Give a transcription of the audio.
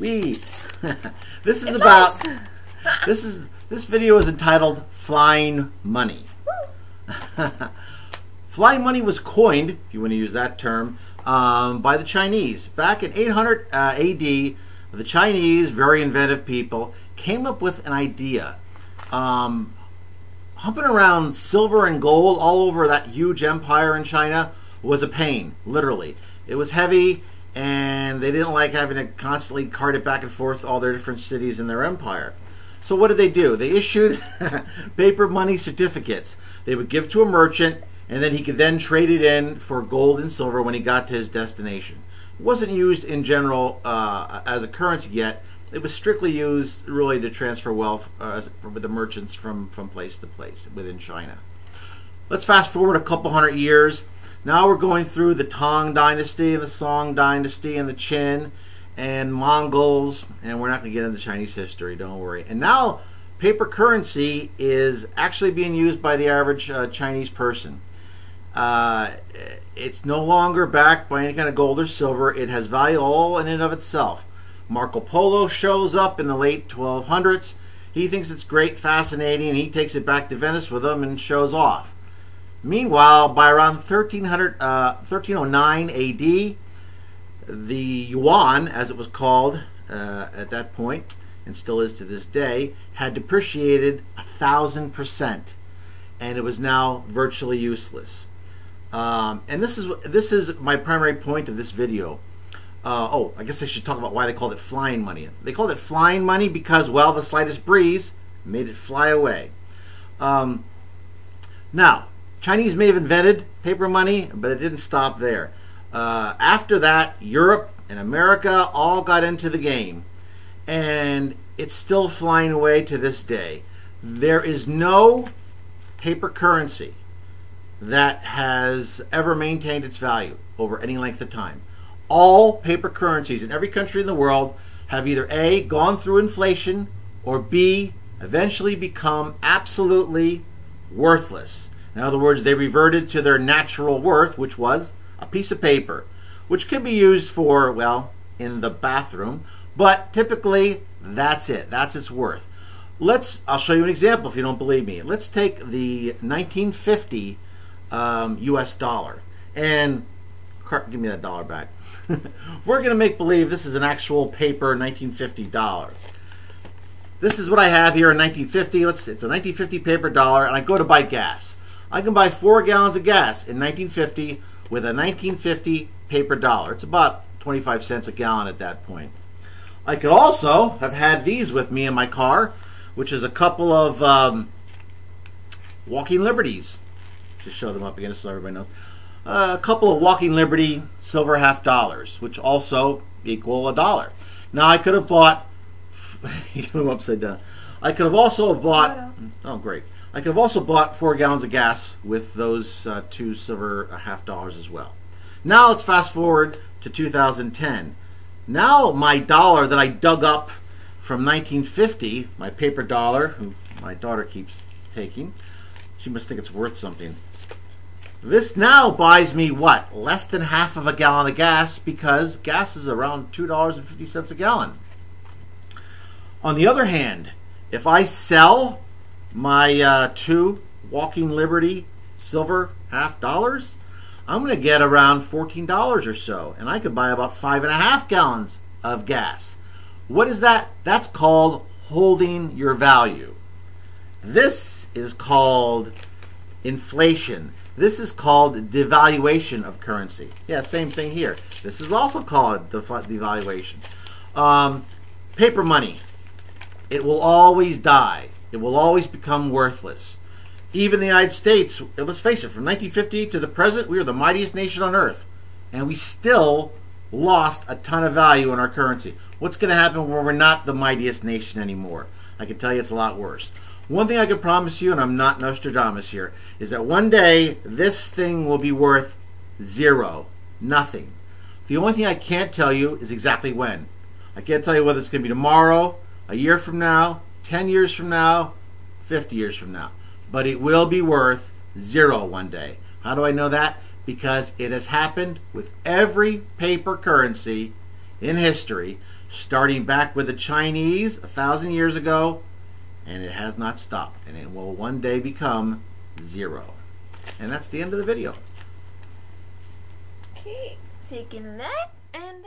We. This is about. This video is entitled "Flying Money." Flying money was coined, if you want to use that term, by the Chinese back in 800 A.D. The Chinese, very inventive people, came up with an idea. Humping around silver and gold all over that huge empire in China was a pain, literally. It was heavy, and they didn't like having to constantly cart it back and forth to all their different cities in their empire. So what did they do? They issued paper money certificates. They would give to a merchant, and then he could then trade it in for gold and silver when he got to his destination. It wasn't used in general as a currency yet. It was strictly used really to transfer wealth with the merchants from place to place within China. Let's fast forward a couple hundred years. Now we're going through the Tang Dynasty and the Song Dynasty and the Qin and Mongols, and we're not going to get into Chinese history, don't worry. And now paper currency is actually being used by the average Chinese person. It's no longer backed by any kind of gold or silver. It has value all in and of itself. Marco Polo shows up in the late 1200s. He thinks it's great, fascinating, and he takes it back to Venice with him and shows off. Meanwhile, by around 1309 AD, the yuan, as it was called at that point, and still is to this day, had depreciated 1,000%, and it was now virtually useless. And this is my primary point of this video. Oh, I guess I should talk about why they called it flying money. They called it flying money because, well, the slightest breeze made it fly away. Now, Chinese may have invented paper money, but it didn't stop there. After that, Europe and America all got into the game, and it's still flying away to this day. There is no paper currency that has ever maintained its value over any length of time. All paper currencies in every country in the world have either A, gone through inflation, or B, eventually become absolutely worthless. In other words, they reverted to their natural worth, which was a piece of paper, which can be used for, well, in the bathroom, but typically that's it. That's its worth. I'll show you an example if you don't believe me. Let's take the 1950 US dollar, and give me that dollar back. We're going to make believe this is an actual paper 1950 dollar. This is what I have here in 1950. It's a 1950 paper dollar, and I go to buy gas. I can buy 4 gallons of gas in 1950 with a 1950 paper dollar. It's about 25 cents a gallon at that point. I could also have had these with me in my car, which is a couple of Walking Liberties. Just show them up again so everybody knows. A couple of Walking Liberty silver half dollars, which also equal $1. Now I could have bought, you know, upside down. I could have also bought, oh great. I could have also bought 4 gallons of gas with those 2 silver half dollars as well. Now let's fast forward to 2010. Now my dollar that I dug up from 1950, my paper dollar, who my daughter keeps taking, she must think it's worth something. This now buys me what? Less than half of a gallon of gas, because gas is around $2.50 a gallon. On the other hand, if I sell my 2 Walking Liberty silver half dollars, I'm going to get around $14 or so, and I could buy about 5.5 gallons of gas. What is that? That's called holding your value. This is called inflation. This is called devaluation of currency. Yeah, same thing here. This is also called devaluation. Paper money. It will always die. It will always become worthless. Even the United States, let's face it, from 1950 to the present, we are the mightiest nation on earth. And we still lost a ton of value in our currency. What's going to happen when we're not the mightiest nation anymore? I can tell you it's a lot worse. One thing I can promise you, and I'm not Nostradamus here, is that one day this thing will be worth 0. Nothing. The only thing I can't tell you is exactly when. I can't tell you whether it's going to be tomorrow, a year from now, 10 years from now, 50 years from now. But it will be worth 0 one day. How do I know that? Because it has happened with every paper currency in history starting back with the Chinese 1,000 years ago, and it has not stopped, and it will one day become 0. And that's the end of the video. Okay, taking that and